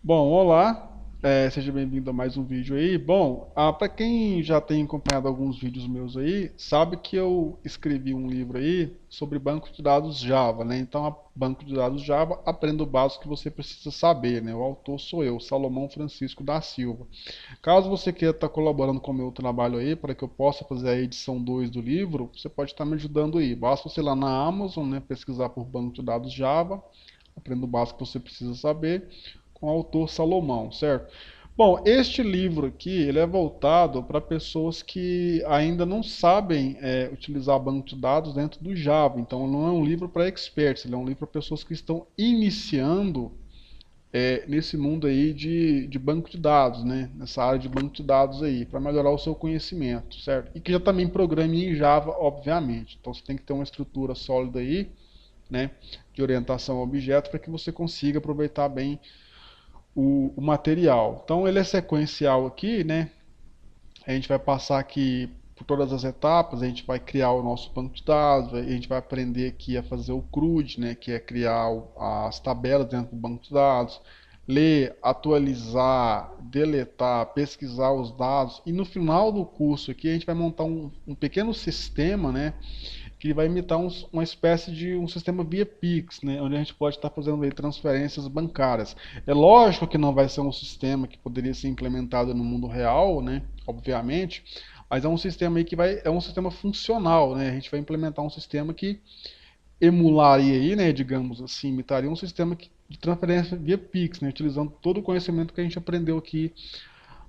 Bom, olá, seja bem-vindo a mais um vídeo aí. Bom, para quem já tem acompanhado alguns vídeos meus aí, sabe que eu escrevi um livro aí sobre banco de dados Java, né? Então, banco de dados Java, aprenda o básico que você precisa saber, né? O autor sou eu, Salomão Francisco da Silva. Caso você queira estar colaborando com o meu trabalho aí, para que eu possa fazer a edição 2 do livro, você pode estar me ajudando aí. Basta você ir lá na Amazon, né, pesquisar por banco de dados Java, aprenda o básico que você precisa saber com o autor Salomão, certo? Bom, este livro aqui, ele é voltado para pessoas que ainda não sabem utilizar banco de dados dentro do Java. Então, não é um livro para experts, ele é um livro para pessoas que estão iniciando nesse mundo aí de banco de dados, né? Nessa área de banco de dados aí, para melhorar o seu conhecimento, certo? E que já também programe em Java, obviamente. Então, você tem que ter uma estrutura sólida aí, né? De orientação a objeto para que você consiga aproveitar bem o material. Então ele é sequencial aqui, né? A gente vai passar aqui por todas as etapas, a gente vai criar o nosso banco de dados, a gente vai aprender aqui a fazer o CRUD, né? Que é criar as tabelas dentro do banco de dados, ler, atualizar, deletar, pesquisar os dados e no final do curso aqui a gente vai montar um pequeno sistema, né? Que vai imitar uma espécie de um sistema via Pix, né, onde a gente pode estar fazendo aí transferências bancárias. É lógico que não vai ser um sistema que poderia ser implementado no mundo real, né, obviamente, mas é um sistema aí que é um sistema funcional, né, a gente vai implementar um sistema que emularia aí, né, digamos assim, imitaria um sistema de transferência via Pix, né, utilizando todo o conhecimento que a gente aprendeu aqui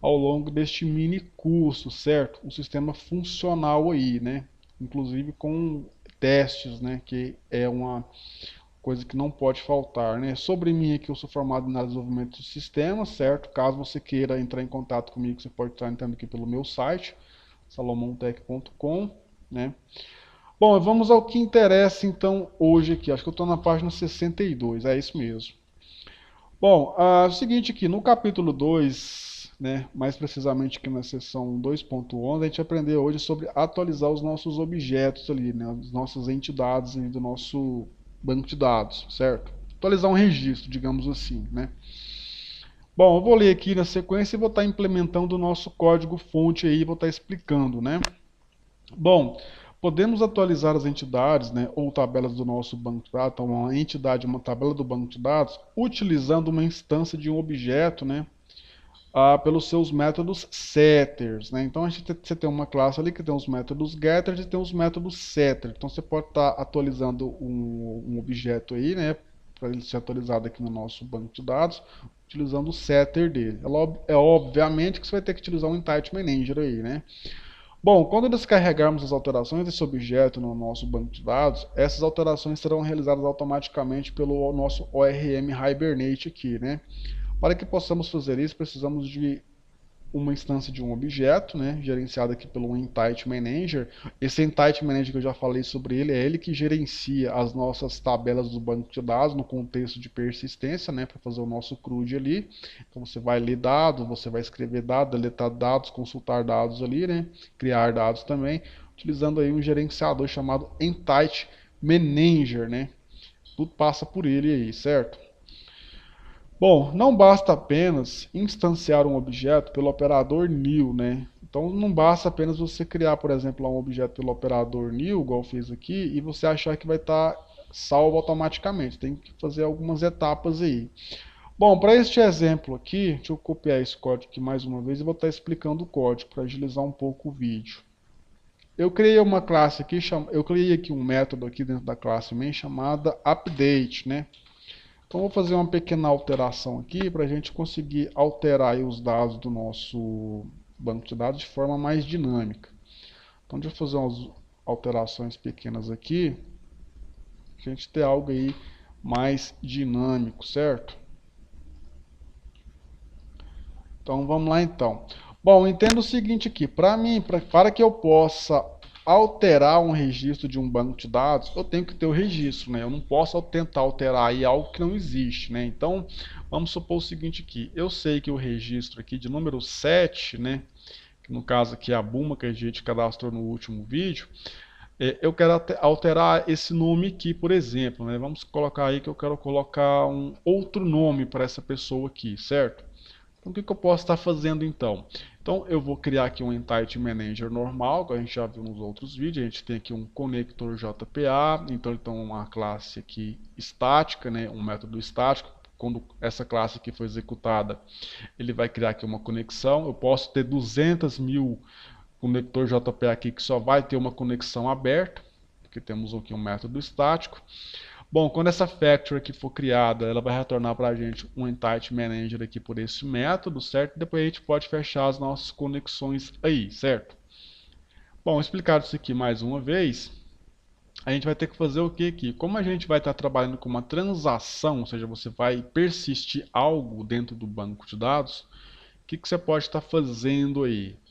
ao longo deste mini curso, certo? Um sistema funcional aí, né? Inclusive com testes, né? Que é uma coisa que não pode faltar, né? Sobre mim aqui, eu sou formado em desenvolvimento de sistemas, certo? Caso você queira entrar em contato comigo, você pode estar entrando aqui pelo meu site, salomontech.com, né? Bom, vamos ao que interessa então hoje aqui. Acho que eu estou na página 62, é isso mesmo. Bom, é o seguinte aqui, no capítulo 2, né, mais precisamente aqui na seção 2.11, a gente aprendeu hoje sobre atualizar os nossos objetos ali, né, as nossas entidades ali do nosso banco de dados, certo? Atualizar um registro, digamos assim, né? Bom, eu vou ler aqui na sequência e vou estar implementando o nosso código-fonte aí, vou estar explicando, né? Bom, podemos atualizar as entidades, né, ou tabelas do nosso banco de dados, então uma entidade, uma tabela do banco de dados, utilizando uma instância de um objeto, né, pelos seus métodos setters, né? Então você tem uma classe ali que tem os métodos getters e tem os métodos setters. Então você pode estar atualizando um objeto aí, né, para ele ser atualizado aqui no nosso banco de dados, utilizando o setter dele. É obviamente que você vai ter que utilizar um entity manager aí, né? Bom, quando descarregarmos as alterações desse objeto no nosso banco de dados, essas alterações serão realizadas automaticamente pelo nosso ORM Hibernate aqui, né? Para que possamos fazer isso, precisamos de uma instância de um objeto, né, gerenciado aqui pelo Entity Manager. Esse Entity Manager que eu já falei sobre ele, é ele que gerencia as nossas tabelas do banco de dados no contexto de persistência, né, para fazer o nosso CRUD ali. Então você vai ler dados, você vai escrever dados, deletar dados, consultar dados ali, né, criar dados também, utilizando aí um gerenciador chamado Entity Manager, né. Tudo passa por ele aí, certo? Bom, não basta apenas instanciar um objeto pelo operador new, né? Então não basta apenas você criar, por exemplo, um objeto pelo operador new, igual eu fiz aqui, e você achar que vai estar salvo automaticamente. Tem que fazer algumas etapas aí. Bom, para este exemplo aqui, deixa eu copiar esse código aqui mais uma vez e vou estar explicando o código para agilizar um pouco o vídeo. Eu criei uma classe aqui, eu criei aqui um método aqui dentro da classe main chamada update, né? Então vou fazer uma pequena alteração aqui para a gente conseguir alterar aí os dados do nosso banco de dados de forma mais dinâmica. Então deixa eu fazer umas alterações pequenas aqui, para a gente ter algo aí mais dinâmico, certo? Então vamos lá então. Bom, entenda o seguinte aqui, para que eu possa alterar um registro de um banco de dados, eu tenho que ter o registro, né? Eu não posso tentar alterar aí algo que não existe, né? Então, vamos supor o seguinte aqui, eu sei que o registro aqui de número 7, né? Que no caso aqui é a Buma que a gente cadastrou no último vídeo, Eu quero alterar esse nome aqui, por exemplo, né? Vamos colocar aí que eu quero colocar um outro nome para essa pessoa aqui, certo? Então, o que eu posso estar fazendo então? Então, eu vou criar aqui um Entity Manager normal, que a gente já viu nos outros vídeos. A gente tem aqui um conector JPA, então ele tem uma classe aqui estática, né? Um método estático. Quando essa classe aqui for executada, ele vai criar aqui uma conexão. Eu posso ter 200 mil conector JPA aqui que só vai ter uma conexão aberta, porque temos aqui um método estático. Bom, quando essa factory aqui for criada, ela vai retornar para a gente um Entity Manager aqui por esse método, certo? Depois a gente pode fechar as nossas conexões aí, certo? Bom, explicado isso aqui mais uma vez, a gente vai ter que fazer o que aqui? Como a gente vai estar trabalhando com uma transação, ou seja, você vai persistir algo dentro do banco de dados, o que você pode estar fazendo aí?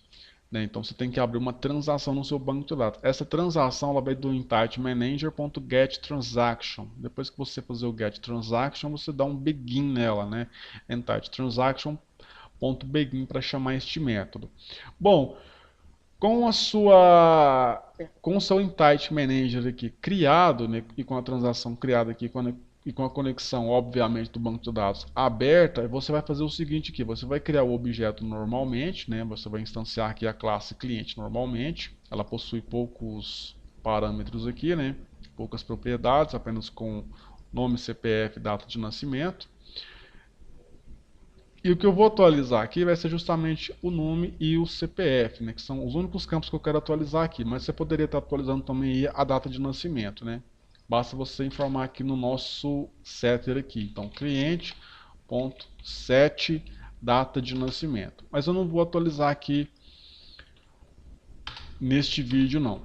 Né? Então você tem que abrir uma transação no seu banco de dados. Essa transação ela vai do entity manager.getTransaction. Depois que você fazer o getTransaction, você dá um begin nela, né? Entity transaction.begin para chamar este método. Bom, com o seu entity manager aqui criado, né, e com a transação criada aqui, e com a conexão, obviamente, do banco de dados aberta, você vai fazer o seguinte aqui, você vai criar o objeto normalmente, né, você vai instanciar aqui a classe cliente normalmente, ela possui poucos parâmetros aqui, né, poucas propriedades, apenas com nome, CPF, data de nascimento. E o que eu vou atualizar aqui vai ser justamente o nome e o CPF, né, que são os únicos campos que eu quero atualizar aqui, mas você poderia estar atualizando também a data de nascimento, né? Basta você informar aqui no nosso setter aqui, então cliente.set data de nascimento. Mas eu não vou atualizar aqui neste vídeo não.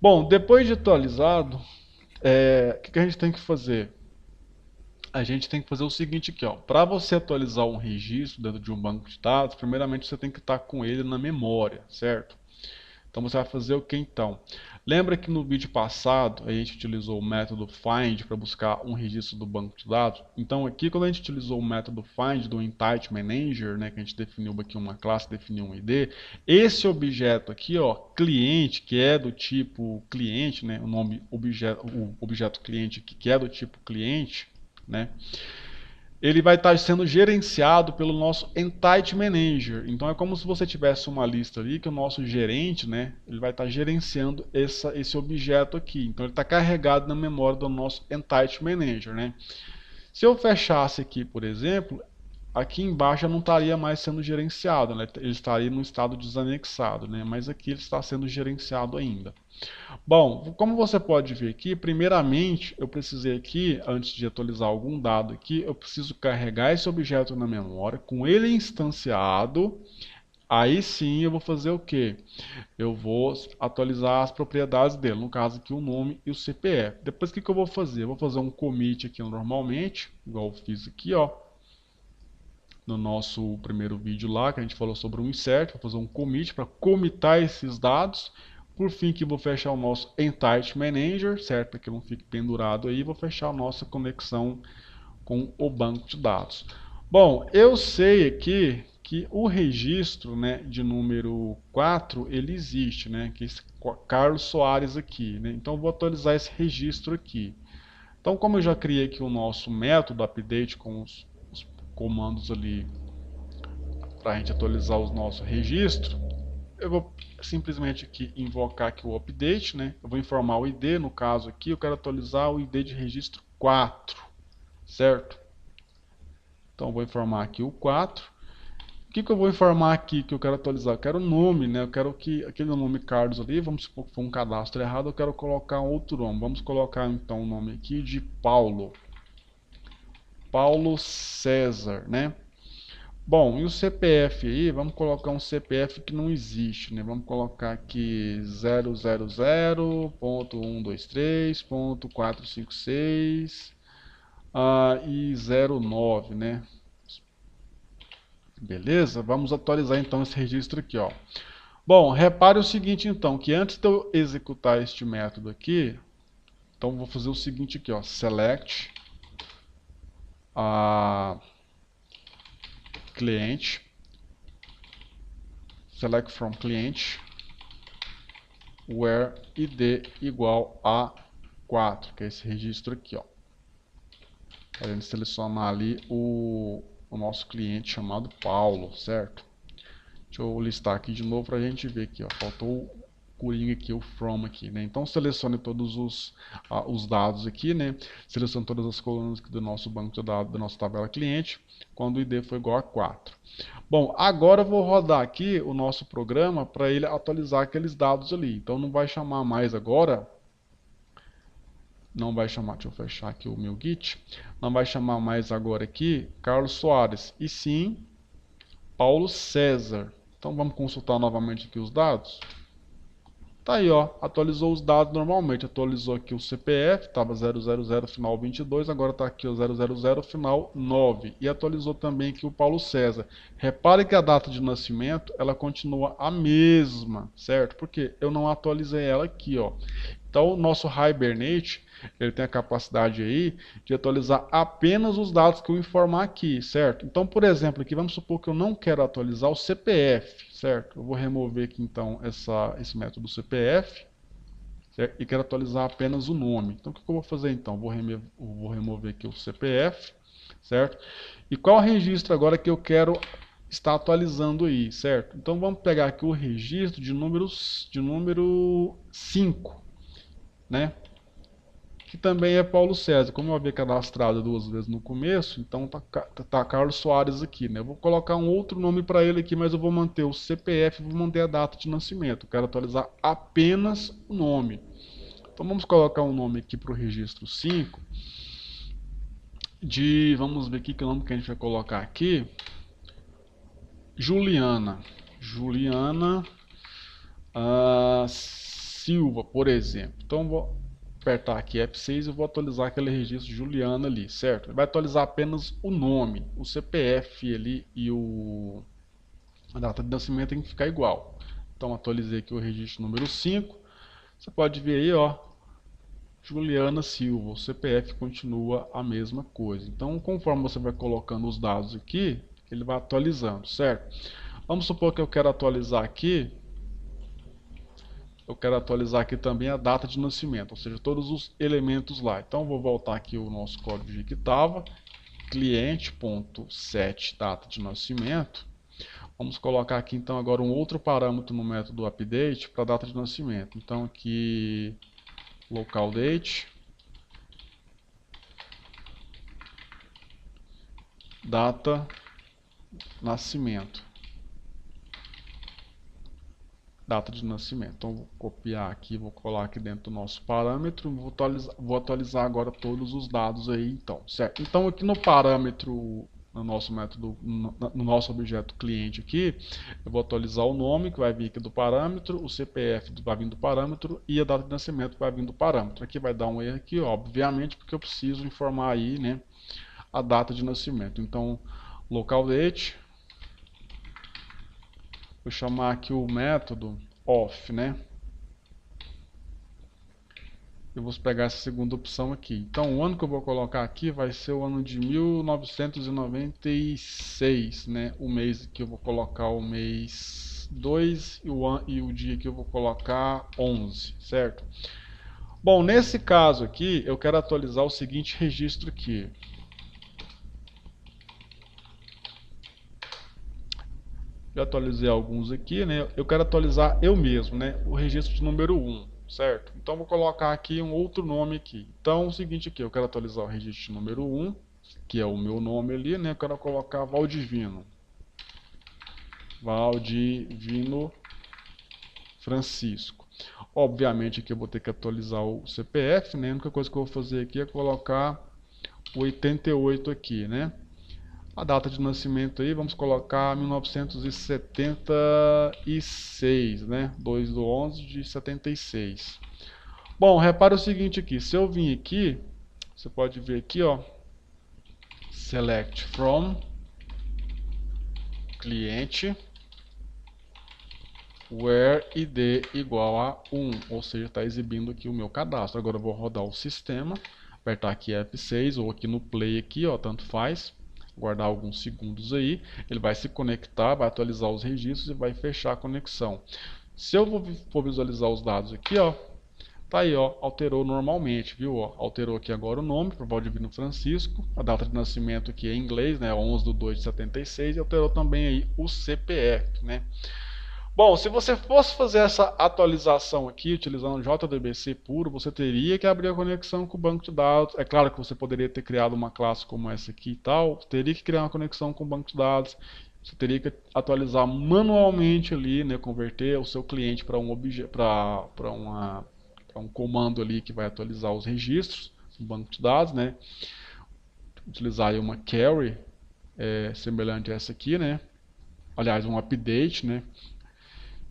Bom, depois de atualizado, o que a gente tem que fazer? A gente tem que fazer o seguinte aqui, ó. Para você atualizar um registro dentro de um banco de dados, primeiramente você tem que estar com ele na memória, certo? Então você vai fazer o que então? Lembra que no vídeo passado a gente utilizou o método find para buscar um registro do banco de dados? Então aqui quando a gente utilizou o método find do entity manager, né, que a gente definiu aqui uma classe, definiu um ID, esse objeto aqui, ó, cliente, que é do tipo cliente, né, o nome o objeto cliente aqui, que é do tipo cliente, né? Ele vai estar sendo gerenciado pelo nosso Entity Manager. Então é como se você tivesse uma lista ali que o nosso gerente, né, ele vai estar gerenciando esse objeto aqui. Então ele está carregado na memória do nosso Entity Manager, né? Se eu fechasse aqui, por exemplo, aqui embaixo não estaria mais sendo gerenciado, né? Ele estaria no estado desanexado, né? Mas aqui ele está sendo gerenciado ainda. Bom, como você pode ver aqui, primeiramente eu precisei aqui, antes de atualizar algum dado aqui, eu preciso carregar esse objeto na memória, com ele instanciado, aí sim eu vou fazer o quê? Eu vou atualizar as propriedades dele, no caso aqui o nome e o CPF. Depois o que eu vou fazer? Eu vou fazer um commit aqui normalmente, igual eu fiz aqui, ó. No nosso primeiro vídeo lá, que a gente falou sobre um insert, vou fazer um commit para comitar esses dados. Por fim, que vou fechar o nosso Entity Manager, certo? Para que não fique pendurado aí, vou fechar a nossa conexão com o banco de dados. Bom, eu sei aqui que o registro, né, de número 4, ele existe, né? Que é esse Carlos Soares aqui, né? Então, eu vou atualizar esse registro aqui. Então, como eu já criei aqui o nosso método update com os comandos ali para a gente atualizar os nossos registros, eu vou simplesmente aqui invocar aqui o update, né? Eu vou informar o ID, no caso aqui, eu quero atualizar o ID de registro 4, certo? Então eu vou informar aqui o 4. O que eu vou informar aqui que eu quero atualizar? Eu quero o nome, né? Eu quero que aquele nome Carlos ali, vamos supor que foi um cadastro errado, eu quero colocar um outro nome. Vamos colocar então o nome aqui de Paulo. Paulo César, né? Bom, e o CPF aí, vamos colocar um CPF que não existe, né? Vamos colocar aqui 000.123.456 e 09, né? Beleza? Vamos atualizar então esse registro aqui, ó. Bom, repare o seguinte então, que antes de eu executar este método aqui, então vou fazer o seguinte aqui, ó, select cliente, select from cliente, where id igual a 4, que é esse registro aqui, ó. A gente selecionar ali o nosso cliente chamado Paulo, certo? Deixa eu listar aqui de novo para a gente ver aqui, ó. Faltou o Coringa aqui, o from aqui, né? Então selecione todos os dados aqui, né? Selecione todas as colunas do nosso banco de dados, da nossa tabela cliente, quando o ID for igual a 4. Bom, agora eu vou rodar aqui o nosso programa para ele atualizar aqueles dados ali. Então não vai chamar mais agora, não vai chamar, deixa eu fechar aqui o meu Git, não vai chamar mais agora aqui Carlos Soares, e sim Paulo César. Então vamos consultar novamente aqui os dados. Tá aí, ó, atualizou os dados normalmente, atualizou aqui o CPF, estava 000 final 22, agora está aqui o 000 final 9, e atualizou também aqui o Paulo César. Repare que a data de nascimento, ela continua a mesma, certo? Porque eu não atualizei ela aqui, ó. Então o nosso Hibernate, ele tem a capacidade aí de atualizar apenas os dados que eu informar aqui, certo? Então, por exemplo, aqui vamos supor que eu não quero atualizar o CPF, certo? Eu vou remover aqui então esse método CPF, certo? E quero atualizar apenas o nome. Então, o que eu vou fazer então? Vou remover aqui o CPF, certo? E qual registro agora que eu quero estar atualizando aí, certo? Então, vamos pegar aqui o registro de número 5, né? Que também é Paulo César. Como eu havia cadastrado 2 vezes no começo, então tá Carlos Soares aqui, né? Eu vou colocar um outro nome para ele aqui, mas eu vou manter o CPF, vou manter a data de nascimento. Eu quero atualizar apenas o nome. Então vamos colocar um nome aqui para o registro 5 vamos ver aqui que nome que a gente vai colocar aqui. Juliana Silva, por exemplo. Então vou apertar aqui F6 e vou atualizar aquele registro de Juliana ali, certo? Ele vai atualizar apenas o nome, o CPF ali e a data de nascimento tem que ficar igual. Então atualizei aqui o registro número 5. Você pode ver aí, ó, Juliana Silva, o CPF continua a mesma coisa. Então, conforme você vai colocando os dados aqui, ele vai atualizando, certo? Vamos supor que eu quero atualizar aqui. Eu quero atualizar aqui também a data de nascimento, ou seja, todos os elementos lá. Então, vou voltar aqui o nosso código que estava, cliente.set data de nascimento. Vamos colocar aqui então agora um outro parâmetro no método update para a data de nascimento. Então aqui local date, data, nascimento. Data de nascimento. Então vou copiar aqui, vou colar aqui dentro do nosso parâmetro, vou atualizar agora todos os dados aí então, certo? Então aqui no parâmetro, no nosso método, no nosso objeto cliente aqui, eu vou atualizar o nome que vai vir aqui do parâmetro, o CPF vai vir do parâmetro e a data de nascimento vai vir do parâmetro. Aqui vai dar um erro aqui, obviamente, porque eu preciso informar aí, né, a data de nascimento. Então local date, vou chamar aqui o método off, né? Eu vou pegar essa segunda opção aqui. Então, o ano que eu vou colocar aqui vai ser o ano de 1996, né? O mês que eu vou colocar o mês 2 e o dia que eu vou colocar 11, certo? Bom, nesse caso aqui, eu quero atualizar o seguinte registro aqui. Já atualizei alguns aqui, né? Eu quero atualizar eu mesmo, né? O registro de número 1, certo? Então vou colocar aqui um outro nome aqui. Então é o seguinte aqui, eu quero atualizar o registro de número 1, que é o meu nome ali, né? Eu quero colocar Valdivino. Valdivino Francisco. Obviamente aqui eu vou ter que atualizar o CPF, né? A única coisa que eu vou fazer aqui é colocar o 88 aqui, né? A data de nascimento aí, vamos colocar 1976, né? 2/11 de 76. Bom, repara o seguinte aqui, se eu vim aqui, você pode ver aqui, ó, select from, cliente, where id igual a 1, ou seja, está exibindo aqui o meu cadastro. Agora eu vou rodar o sistema, apertar aqui F6 ou aqui no play aqui, ó, tanto faz. Guardar alguns segundos aí, ele vai se conectar, vai atualizar os registros e vai fechar a conexão. Se eu for visualizar os dados aqui, ó, tá aí, ó, alterou normalmente, viu? Ó, alterou aqui agora o nome para Valdivino Francisco, a data de nascimento aqui é em inglês, né, 11/2/76, e alterou também aí o CPF, né? Bom, se você fosse fazer essa atualização aqui utilizando o JDBC puro, você teria que abrir a conexão com o banco de dados. É claro que você poderia ter criado uma classe como essa aqui e tal, teria que criar uma conexão com o banco de dados. Você teria que atualizar manualmente ali, né, converter o seu cliente para um comando ali que vai atualizar os registros do banco de dados, né? Utilizar aí uma query semelhante a essa aqui, né? Aliás, um update, né?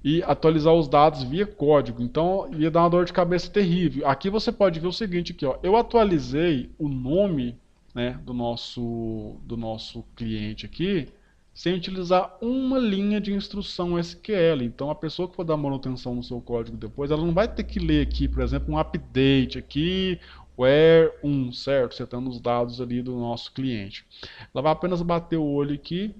E atualizar os dados via código. Então ia dar uma dor de cabeça terrível. Aqui você pode ver o seguinte aqui, ó. Eu atualizei o nome, né, do nosso cliente aqui sem utilizar uma linha de instrução SQL. Então a pessoa que for dar manutenção no seu código depois, ela não vai ter que ler aqui, por exemplo, um update aqui, where 1, certo? Setando os dados ali do nosso cliente. Ela vai apenas bater o olho aqui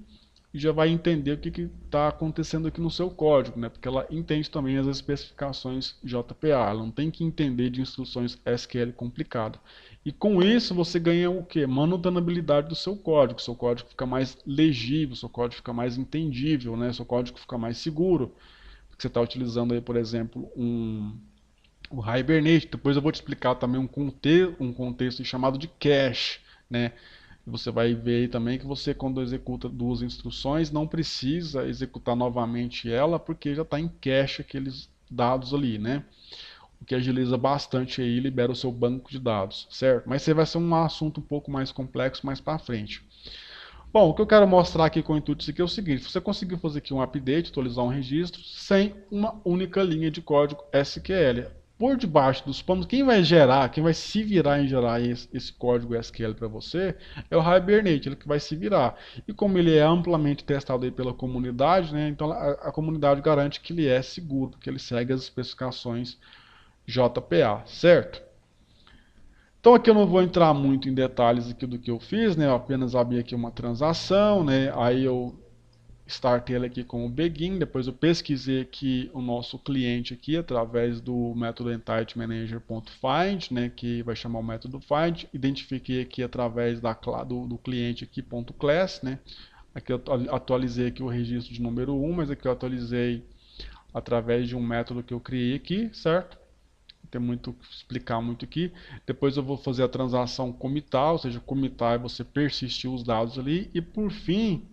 e já vai entender o que está acontecendo aqui no seu código, né? Porque ela entende também as especificações JPA, ela não tem que entender de instruções SQL complicado. E com isso você ganha o que? Manutenabilidade do seu código fica mais legível, seu código fica mais entendível, né? Seu código fica mais seguro, porque você está utilizando aí, por exemplo, o Hibernate. Depois eu vou te explicar também um contexto chamado de cache, né? Você vai ver aí também que você, quando executa duas instruções, não precisa executar novamente ela, porque já está em cache aqueles dados ali, né? O que agiliza bastante aí, libera o seu banco de dados, certo? Mas isso vai ser um assunto um pouco mais complexo mais para frente. Bom, o que eu quero mostrar aqui com o intuito disso aqui é o seguinte: você conseguiu fazer aqui um update, atualizar um registro, sem uma única linha de código SQL. Por debaixo dos panos, quem vai se virar em gerar esse código SQL para você é o Hibernate, ele que vai se virar. E como ele é amplamente testado aí pela comunidade, né, então a comunidade garante que ele é seguro, porque ele segue as especificações JPA, certo? Então aqui eu não vou entrar muito em detalhes aqui do que eu fiz, né? Eu apenas abri aqui uma transação, né? Aí eu startei ele aqui com o begin, depois eu pesquisei aqui o nosso cliente aqui através do método entityManager.find, né? Que vai chamar o método find, identifiquei aqui através do cliente aqui .class, né? Aqui eu atualizei aqui o registro de número 1, mas aqui eu atualizei através de um método que eu criei aqui, certo? Tem muito explicar muito aqui. Depois eu vou fazer a transação comitar, ou seja, comitar é você persistir os dados ali. E por fim,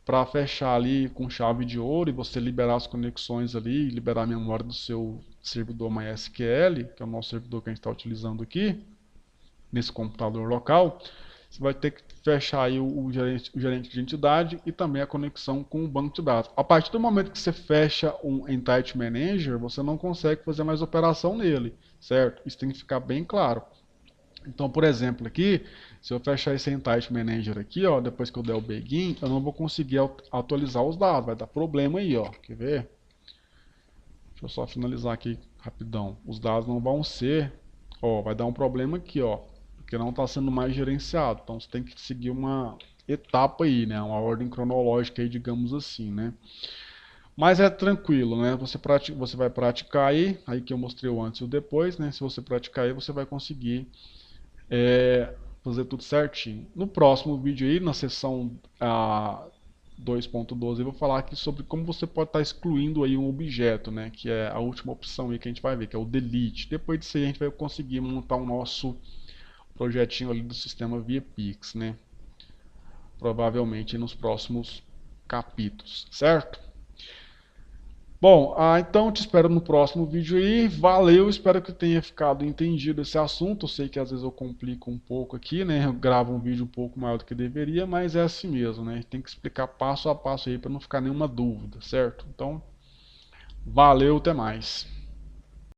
para fechar ali com chave de ouro e você liberar as conexões ali, liberar a memória do seu servidor MySQL, que é o nosso servidor que a gente está utilizando aqui, nesse computador local, você vai ter que fechar aí o gerente de entidade e também a conexão com o banco de dados. A partir do momento que você fecha um Entity Manager, você não consegue fazer mais operação nele, certo? Isso tem que ficar bem claro. Então, por exemplo, aqui, se eu fechar esse Entity Manager aqui, ó, depois que eu der o begin, eu não vou conseguir atualizar os dados, vai dar problema aí, ó. Quer ver? Deixa eu só finalizar aqui rapidão. Os dados não vão ser, ó, vai dar um problema aqui, ó, porque não está sendo mais gerenciado. Então você tem que seguir uma etapa aí, né? Uma ordem cronológica aí, digamos assim, né? Mas é tranquilo, né? Você vai praticar aí que eu mostrei o antes e o depois, né? Se você praticar aí, você vai conseguir fazer tudo certinho. No próximo vídeo aí, na seção 2.12, eu vou falar aqui sobre como você pode estar excluindo aí um objeto, né? Que é a última opção aí que a gente vai ver, que é o delete. Depois disso aí a gente vai conseguir montar o nosso projetinho ali do sistema via Pix, né? Provavelmente nos próximos capítulos, certo? Bom, então te espero no próximo vídeo aí. Valeu, espero que tenha ficado entendido esse assunto. Eu sei que às vezes eu complico um pouco aqui, né? Eu gravo um vídeo um pouco maior do que deveria, mas é assim mesmo, né? Tem que explicar passo a passo aí para não ficar nenhuma dúvida, certo? Então, valeu, até mais.